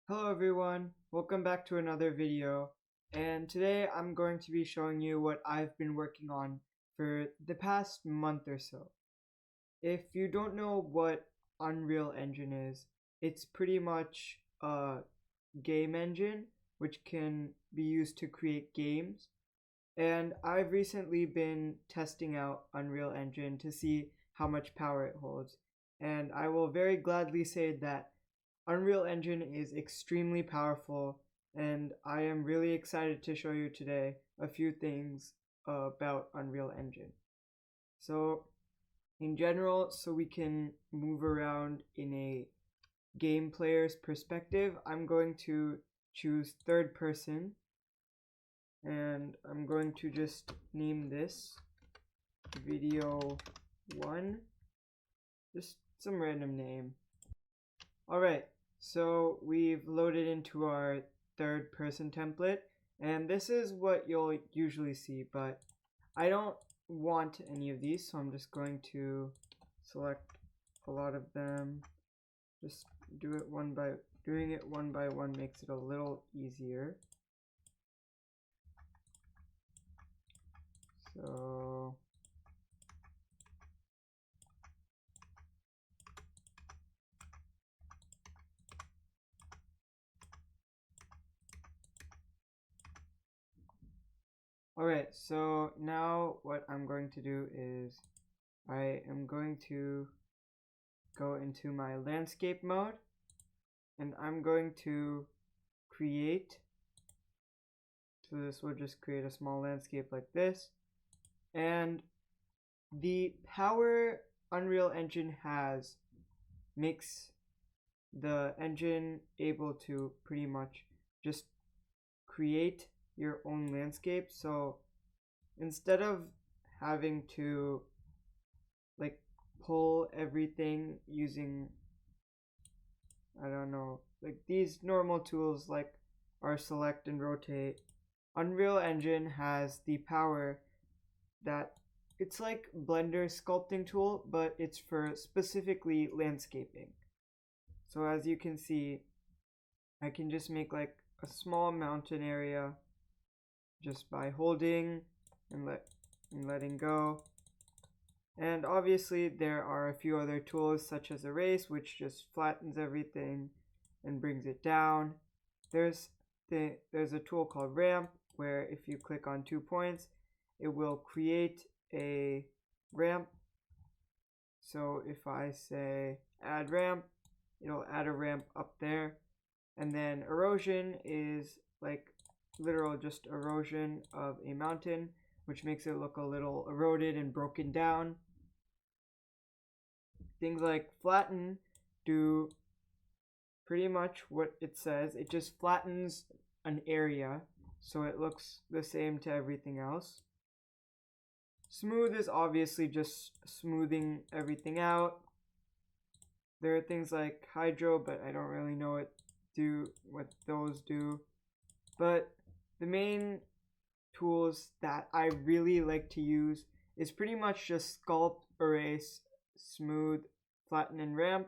Hello everyone, welcome back to another video, and today I'm going to be showing you what I've been working on for the past month or so. If you don't know what Unreal Engine is, it's pretty much a game engine which can be used to create games, and I've recently been testing out Unreal Engine to see how much power it holds, and I will very gladly say that Unreal Engine is extremely powerful, and I am really excited to show you today a few things about Unreal Engine. So, in general, so we can move around in a game player's perspective, I'm going to choose third person, and I'm going to just name this video 1, just some random name. Alright, so we've loaded into our third person template, and this is what you'll usually see, but I don't want any of these, so I'm just going to select a lot of them. Just doing it one by one makes it a little easier. So alright, so now what I'm going to do is I am going to go into my landscape mode, and I'm going to create. So this will just create a small landscape like this. And the power Unreal Engine has makes the engine able to pretty much just create your own landscape. So instead of having to like pull everything using, I don't know, like these normal tools like our select and rotate, Unreal Engine has the power that it's like Blender's sculpting tool, but it's for specifically landscaping. So as you can see, I can just make like a small mountain area just by holding and letting go. And obviously there are a few other tools such as erase, which just flattens everything and brings it down. There's a tool called ramp, where if you click on 2 points, it will create a ramp. So if I say add ramp, it'll add a ramp up there. And then erosion is like literal just erosion of a mountain, which makes it look a little eroded and broken down. Things like flatten do pretty much what it says. It just flattens an area so it looks the same to everything else. Smooth is obviously just smoothing everything out. There are things like hydro, but I don't really know what those do. But the main tools that I really like to use is pretty much just sculpt, erase, smooth, flatten, and ramp.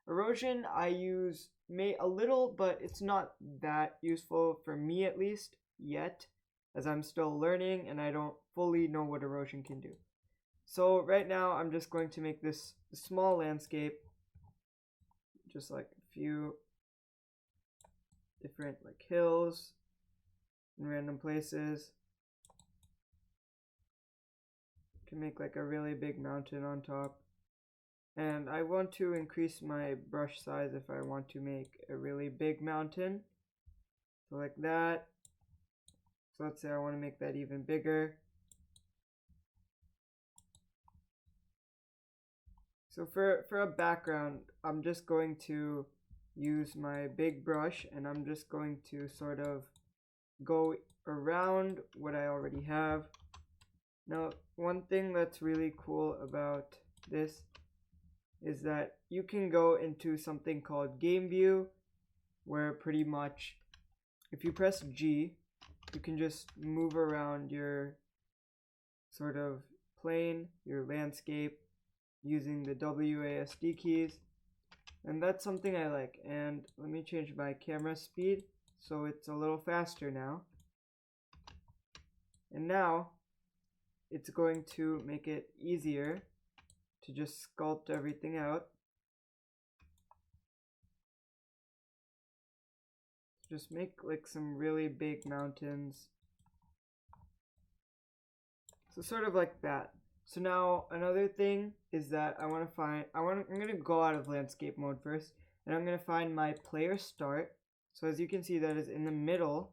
Erosion I use a little, but it's not that useful for me at least yet, as I'm still learning and I don't fully know what erosion can do. So right now I'm just going to make this small landscape, just like a few different like hills in random places. Can make like a really big mountain on top. And I want to increase my brush size if I want to make a really big mountain. So like that. So let's say I want to make that even bigger. So for a background, I'm just going to use my big brush, and I'm just going to sort of go around what I already have. Now, one thing that's really cool about this is that you can go into something called game view, where pretty much if you press G, you can just move around your sort of plane, your landscape, using the WASD keys. And that's something I like. And let me change my camera speed so it's a little faster now. And now it's going to make it easier to just sculpt everything out. Just make like some really big mountains. So sort of like that. So now another thing is that I'm gonna go out of landscape mode first, and I'm gonna find my player start. So as you can see, that is in the middle.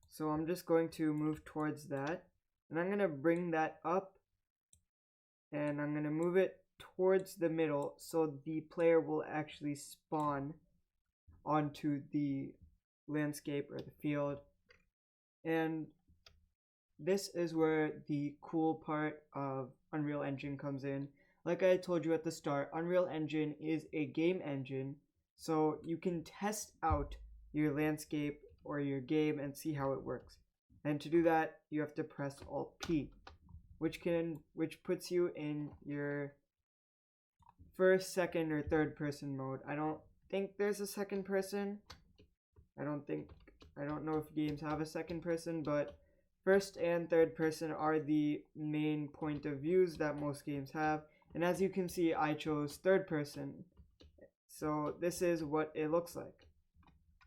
So I'm just going to move towards that, and I'm gonna bring that up, and I'm gonna move it towards the middle so the player will actually spawn onto the landscape or the field. And this is where the cool part of Unreal Engine comes in. Like I told you at the start, Unreal Engine is a game engine, so you can test out your landscape or your game and see how it works. And to do that, you have to press Alt P, which puts you in your first, second, or third person mode. I don't think there's a second person. I don't know if games have a second person, but first and third person are the main point of views that most games have. And as you can see, I chose third person. So this is what it looks like.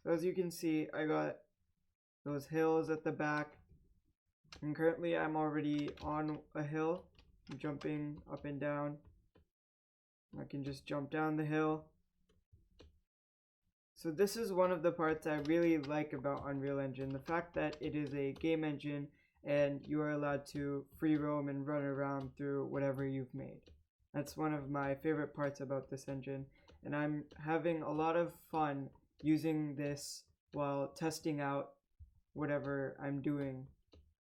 So as you can see, I got those hills at the back. And currently I'm already on a hill. I'm jumping up and down. I can just jump down the hill. So this is one of the parts I really like about Unreal Engine, the fact that it is a game engine and you are allowed to free roam and run around through whatever you've made. That's one of my favorite parts about this engine, and I'm having a lot of fun using this while testing out whatever I'm doing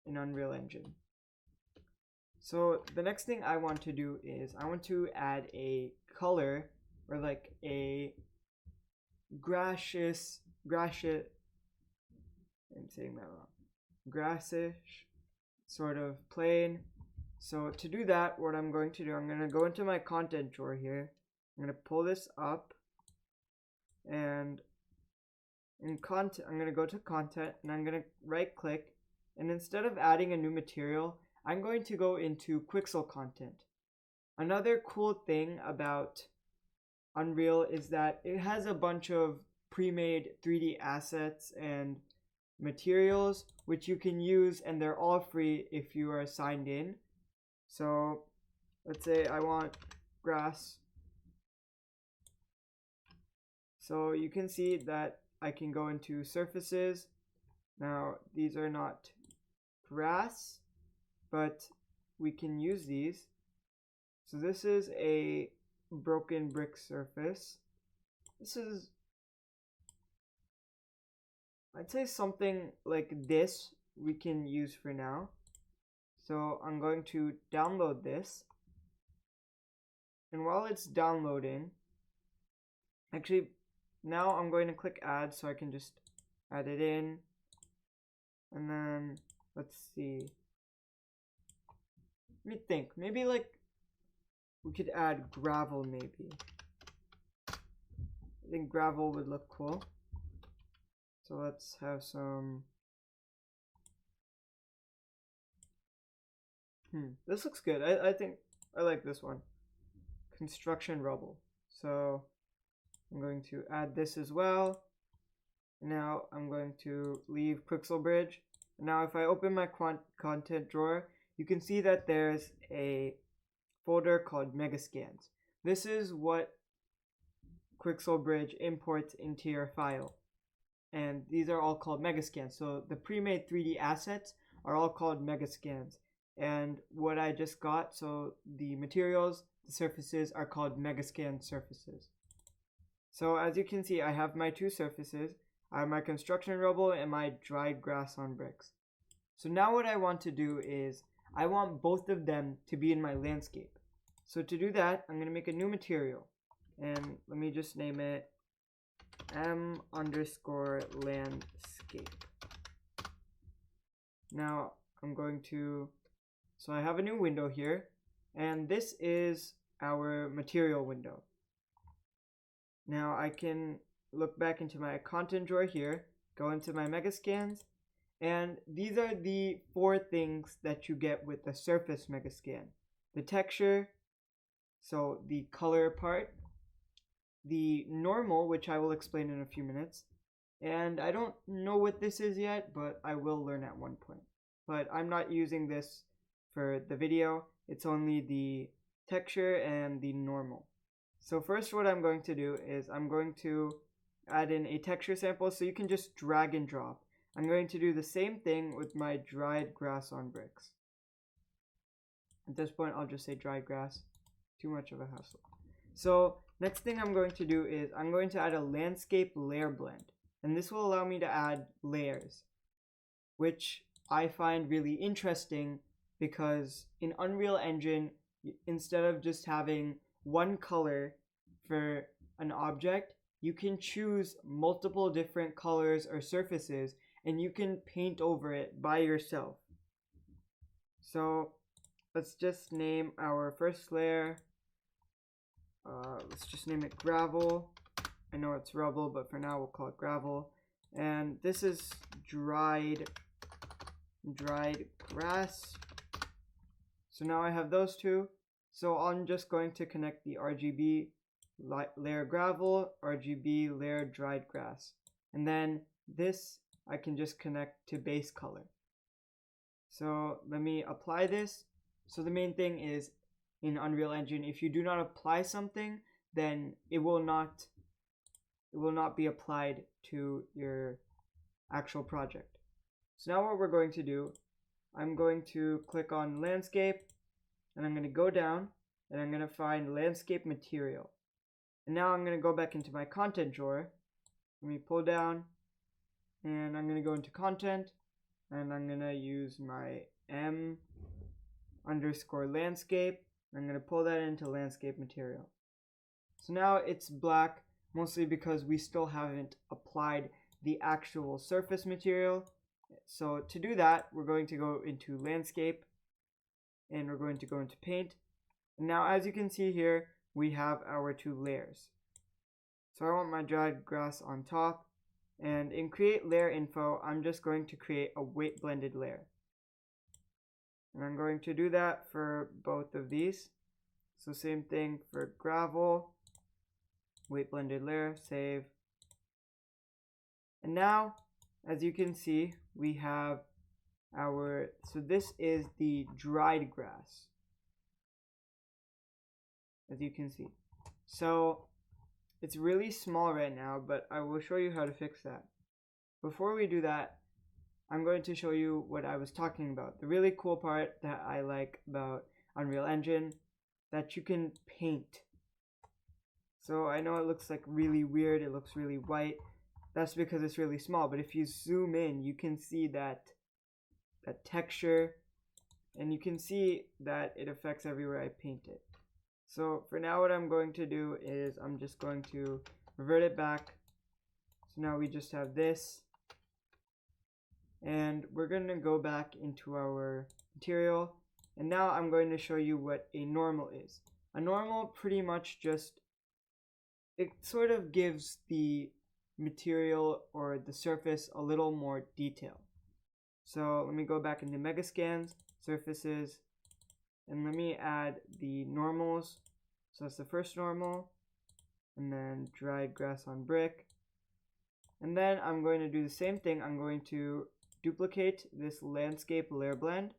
in Unreal Engine. So the next thing I want to do is I want to add a color, or like a grassish, I'm saying that wrong, grassish sort of plane. So to do that, what I'm going to do, I'm going to go into my content drawer here. I'm going to pull this up, and in content, I'm going to go to content, and I'm going to right click, and instead of adding a new material, I'm going to go into Quixel content. Another cool thing about Unreal is that it has a bunch of pre-made 3D assets and materials which you can use, and they're all free if you are signed in. So let's say I want grass. So you can see that I can go into surfaces. Now these are not grass, but we can use these. So this is a broken brick surface. This is, I'd say something like this we can use for now. So I'm going to download this, and while it's downloading, actually now I'm going to click add so I can just add it in. And then let's see, let me think, maybe like we could add gravel. Maybe I think gravel would look cool. So let's have some, this looks good. I think I like this one, construction rubble. So I'm going to add this as well. Now I'm going to leave Quixel Bridge. Now if I open my content drawer, you can see that there's a folder called Megascans. This is what Quixel Bridge imports into your file, and these are all called Megascans. So the pre-made 3D assets are all called Megascans, and what I just got, so the materials, the surfaces, are called Megascan surfaces. So as you can see, I have my two surfaces. I have my construction rubble and my dried grass on bricks. So now what I want to do is I want both of them to be in my landscape. So to do that, I'm going to make a new material, and let me just name it m_landscape. Now I'm going to, so I have a new window here, and this is our material window. Now I can look back into my content drawer here, go into my Megascans, and these are the 4 things that you get with the Surface Megascan. The texture, so the color part, the normal, which I will explain in a few minutes, and I don't know what this is yet, but I will learn at one point. But I'm not using this for the video, it's only the texture and the normal. So first what I'm going to do is I'm going to add in a texture sample so you can just drag and drop. I'm going to do the same thing with my dried grass on bricks. At this point I'll just say dried grass, too much of a hassle. So next thing I'm going to do is I'm going to add a landscape layer blend, and this will allow me to add layers, which I find really interesting because in Unreal Engine, instead of just having one color for an object, you can choose multiple different colors or surfaces and you can paint over it by yourself. So let's just name our first layer, let's just name it gravel. I know it's rubble, but for now we'll call it gravel. And this is dried grass. So now I have those two. So I'm just going to connect the RGB layer gravel, RGB layer dried grass. And then this I can just connect to base color. So let me apply this. So the main thing is in Unreal Engine, if you do not apply something, then it will not be applied to your actual project. So now what we're going to do, I'm going to click on landscape and I'm going to go down and I'm going to find landscape material. And now I'm going to go back into my content drawer. Let me pull down and I'm going to go into content and I'm going to use my m_landscape. I'm going to pull that into landscape material. So now it's black, mostly because we still haven't applied the actual surface material. So to do that, we're going to go into landscape and we're going to go into paint. And now as you can see here, we have our 2 layers. So I want my dried grass on top, and in create layer info, I'm just going to create a weight blended layer. And I'm going to do that for both of these. So same thing for gravel, weight blended layer, save. And now, as you can see, we have so this is the dried grass, as you can see. So it's really small right now, but I will show you how to fix that. Before we do that, I'm going to show you what I was talking about. The really cool part that I like about Unreal Engine, that you can paint. So I know it looks like really weird, it looks really white. That's because it's really small, but if you zoom in, you can see that texture, and you can see that it affects everywhere I paint it. So for now what I'm going to do is I'm just going to revert it back. So now we just have this, and we're going to go back into our material, and now I'm going to show you what a normal is. A normal pretty much just, it sort of gives the material or the surface a little more detail. So let me go back into Megascans, surfaces, and let me add the normals. So that's the first normal, and then dried grass on brick. And then I'm going to do the same thing. I'm going to duplicate this landscape layer blend,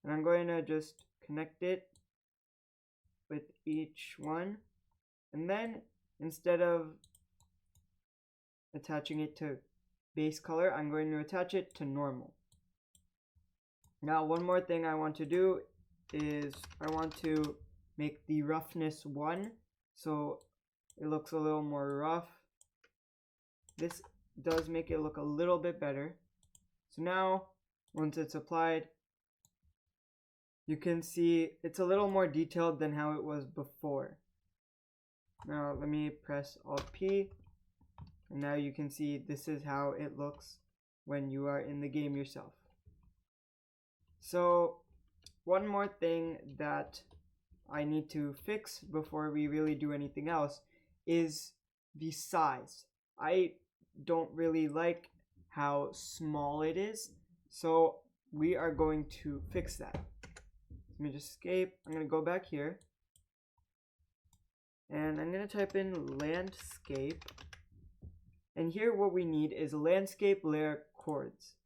and I'm going to just connect it with each one. And then instead of attaching it to base color, I'm going to attach it to normal. Now one more thing I want to do is I want to make the roughness 1, so it looks a little more rough. This does make it look a little bit better. So now once it's applied, you can see it's a little more detailed than how it was before. Now let me press Alt P, and now you can see this is how it looks when you are in the game yourself. So one more thing that I need to fix before we really do anything else is the size. I don't really like how small it is, so we are going to fix that. Let me just escape. I'm going to go back here, and I'm going to type in landscape, and here what we need is landscape layer chords,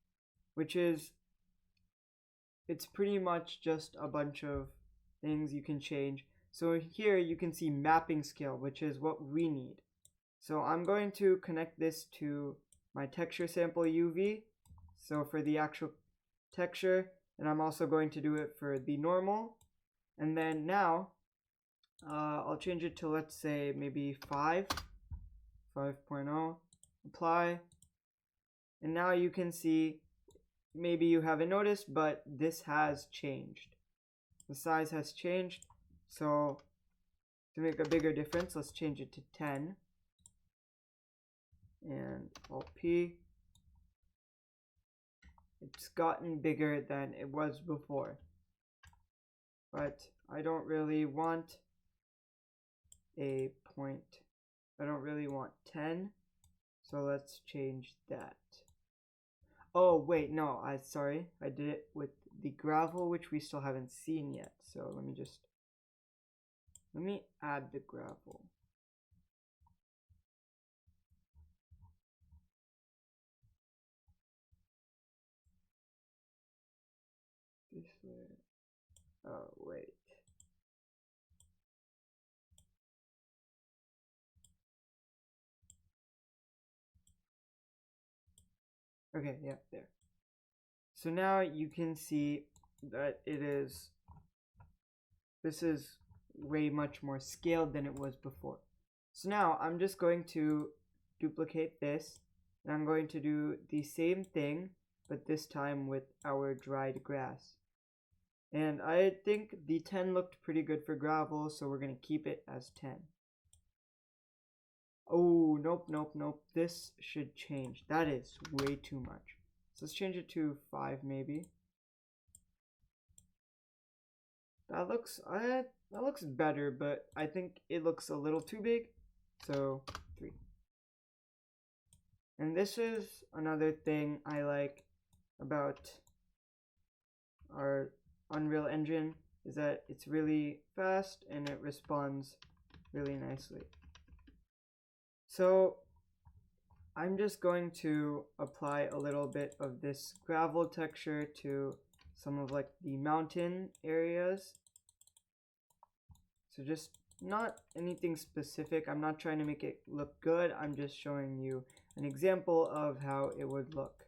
which is, it's pretty much just a bunch of things you can change. So here you can see mapping scale, which is what we need. So I'm going to connect this to my texture sample UV, so for the actual texture, and I'm also going to do it for the normal. And then now I'll change it to, let's say, maybe 5.0, apply, and now you can see, maybe you haven't noticed, but this has changed. The size has changed, so to make a bigger difference, let's change it to 10, and Alt-P. It's gotten bigger than it was before, but I don't really want a point. I don't really want 10, so let's change that. Oh wait, no, sorry, I did it with the gravel, which we still haven't seen yet. So let me add the gravel. This way. Oh wait. Okay, yeah, there. So now you can see that this is way much more scaled than it was before. So now I'm just going to duplicate this, and I'm going to do the same thing, but this time with our dried grass. And I think the 10 looked pretty good for gravel, so we're going to keep it as 10. Oh, nope. This should change. That is way too much. So let's change it to 5 maybe. That looks better, but I think it looks a little too big. So 3. And this is another thing I like about our Unreal Engine, is that it's really fast and it responds really nicely. So I'm just going to apply a little bit of this gravel texture to some of like the mountain areas. So just not anything specific. I'm not trying to make it look good. I'm just showing you an example of how it would look.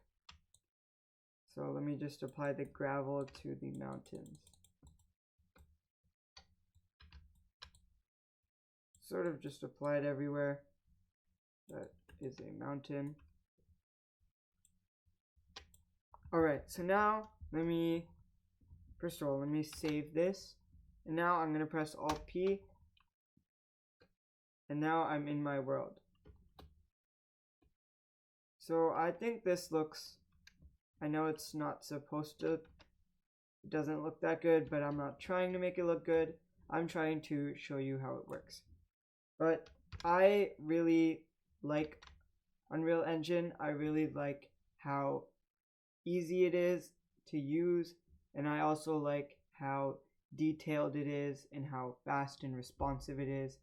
So let me just apply the gravel to the mountains. Sort of just apply it everywhere. That is a mountain. Alright, so now first of all, let me save this. And now I'm going to press Alt-P. And now I'm in my world. So I think this looks, I know it's not supposed to, it doesn't look that good, but I'm not trying to make it look good. I'm trying to show you how it works. But I really like Unreal Engine. I really like how easy it is to use, and I also like how detailed it is and how fast and responsive it is.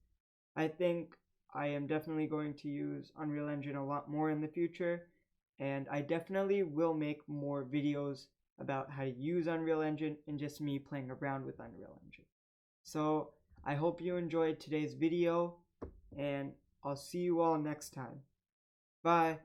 I think I am definitely going to use Unreal Engine a lot more in the future, and I definitely will make more videos about how to use Unreal Engine and just me playing around with Unreal Engine. So I hope you enjoyed today's video, and I'll see you all next time. Bye.